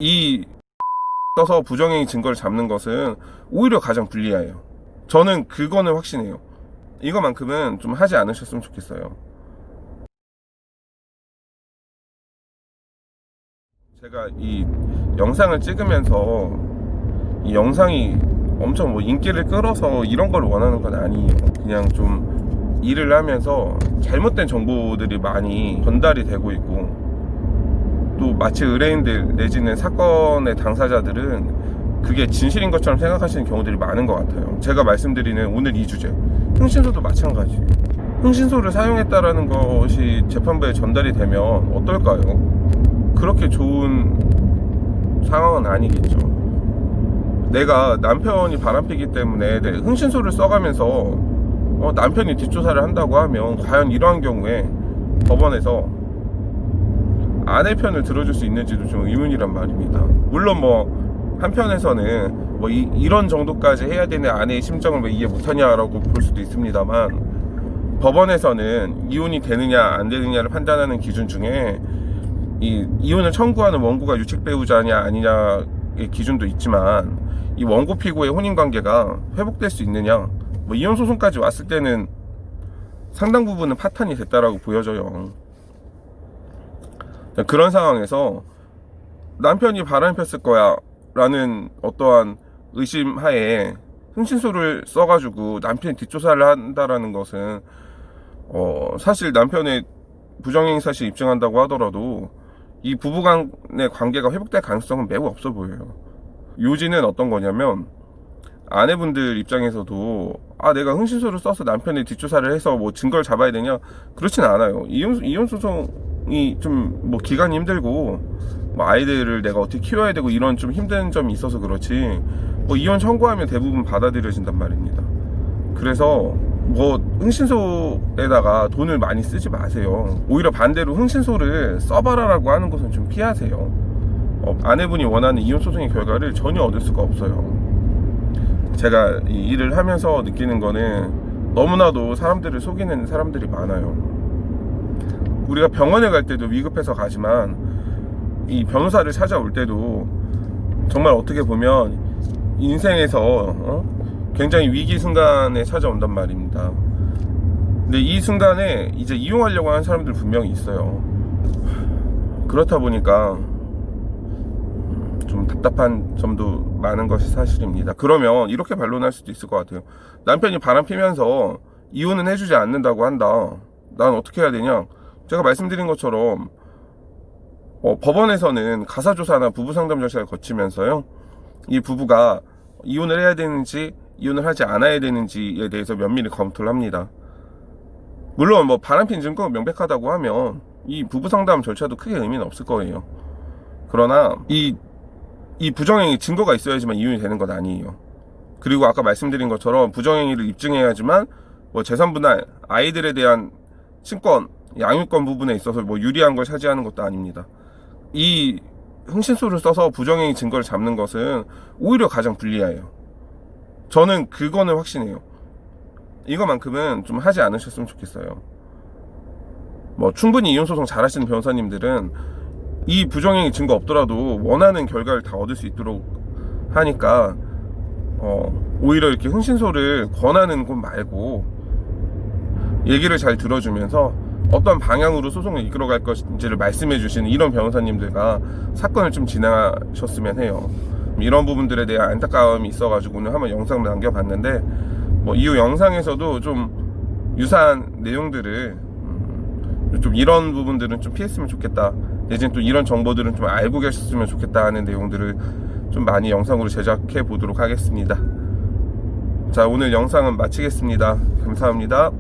이 써서 부정행위 증거를 잡는 것은 오히려 가장 불리해요. 저는 그거는 확신해요. 이거만큼은 좀 하지 않으셨으면 좋겠어요. 제가 이 영상을 찍으면서 이 영상이 엄청 뭐 인기를 끌어서 이런 걸 원하는 건 아니에요. 그냥 좀 일을 하면서 잘못된 정보들이 많이 전달이 되고 있고, 또 마치 의뢰인들 내지는 사건의 당사자들은 그게 진실인 것처럼 생각하시는 경우들이 많은 것 같아요. 제가 말씀드리는 오늘 이 주제, 흥신소도 마찬가지. 흥신소를 사용했다라는 것이 재판부에 전달이 되면 어떨까요? 그렇게 좋은 상황은 아니겠죠. 내가 남편이 바람피기 때문에 내 흥신소를 써가면서 남편이 뒷조사를 한다고 하면 과연 이러한 경우에 법원에서 아내 편을 들어줄 수 있는지도 좀 의문이란 말입니다. 물론 뭐 한편에서는 뭐 이런 정도까지 해야 되는 아내의 심정을 왜 이해 못하냐라고 볼 수도 있습니다만, 법원에서는 이혼이 되느냐 안 되느냐를 판단하는 기준 중에 이혼을 청구하는 원고가 유책 배우자냐 아니냐의 기준도 있지만, 이 원고 피고의 혼인관계가 회복될 수 있느냐, 뭐 이혼 소송까지 왔을 때는 상당 부분은 파탄이 됐다라고 보여져요. 그런 상황에서 남편이 바람이 폈을 거야 라는 어떠한 의심하에 흥신소를 써가지고 남편이 뒷조사를 한다라는 것은 사실 남편의 부정행위 사실 입증한다고 하더라도 이 부부간의 관계가 회복될 가능성은 매우 없어 보여요. 요지는 어떤 거냐면, 아내분들 입장에서도 내가 흥신소를 써서 남편의 뒷조사를 해서 뭐 증거를 잡아야 되냐, 그렇진 않아요. 이혼 소송이 좀 뭐 기간이 힘들고 뭐 아이들을 내가 어떻게 키워야 되고 이런 좀 힘든 점이 있어서 그렇지, 뭐 이혼 청구하면 대부분 받아들여진단 말입니다. 그래서 뭐 흥신소에다가 돈을 많이 쓰지 마세요. 오히려 반대로 흥신소를 써봐라라고 하는 것은 좀 피하세요. 아내분이 원하는 이혼 소송의 결과를 전혀 얻을 수가 없어요. 제가 이 일을 하면서 느끼는 거는 너무나도 사람들을 속이는 사람들이 많아요. 우리가 병원에 갈 때도 위급해서 가지만 이 변호사를 찾아올 때도 정말 어떻게 보면 인생에서 굉장히 위기 순간에 찾아온단 말입니다. 근데 이 순간에 이제 이용하려고 하는 사람들 분명히 있어요. 그렇다 보니까 좀 답답한 점도 많은 것이 사실입니다. 그러면 이렇게 반론할 수도 있을 것 같아요. 남편이 바람피면서 이혼은 해주지 않는다고 한다. 난 어떻게 해야 되냐? 제가 말씀드린 것처럼 법원에서는 가사조사나 부부상담 절차를 거치면서요, 이 부부가 이혼을 해야 되는지 이혼을 하지 않아야 되는지에 대해서 면밀히 검토를 합니다. 물론 뭐 바람핀 증거가 명백하다고 하면 이 부부상담 절차도 크게 의미는 없을 거예요. 그러나 이 부정행위 증거가 있어야지만 이혼이 되는 건 아니에요. 그리고 아까 말씀드린 것처럼 부정행위를 입증해야지만 뭐 재산분할, 아이들에 대한 친권, 양육권 부분에 있어서 뭐 유리한 걸 차지하는 것도 아닙니다. 이 흥신소를 써서 부정행위 증거를 잡는 것은 오히려 가장 불리해요. 저는 그거는 확신해요. 이거만큼은 좀 하지 않으셨으면 좋겠어요. 뭐 충분히 이혼소송 잘하시는 변호사님들은 이 부정행위 증거 없더라도 원하는 결과를 다 얻을 수 있도록 하니까 오히려 이렇게 흥신소를 권하는 곳 말고 얘기를 잘 들어주면서 어떤 방향으로 소송을 이끌어갈 것인지를 말씀해 주시는 이런 변호사님들과 사건을 좀 진행하셨으면 해요. 이런 부분들에 대한 안타까움이 있어가지고 오늘 한번 영상을 남겨봤는데, 뭐 이후 영상에서도 좀 유사한 내용들을 좀 이런 부분들은 좀 피했으면 좋겠다, 내지는 또 이런 정보들은 좀 알고 계셨으면 좋겠다 하는 내용들을 좀 많이 영상으로 제작해 보도록 하겠습니다. 자, 오늘 영상은 마치겠습니다. 감사합니다.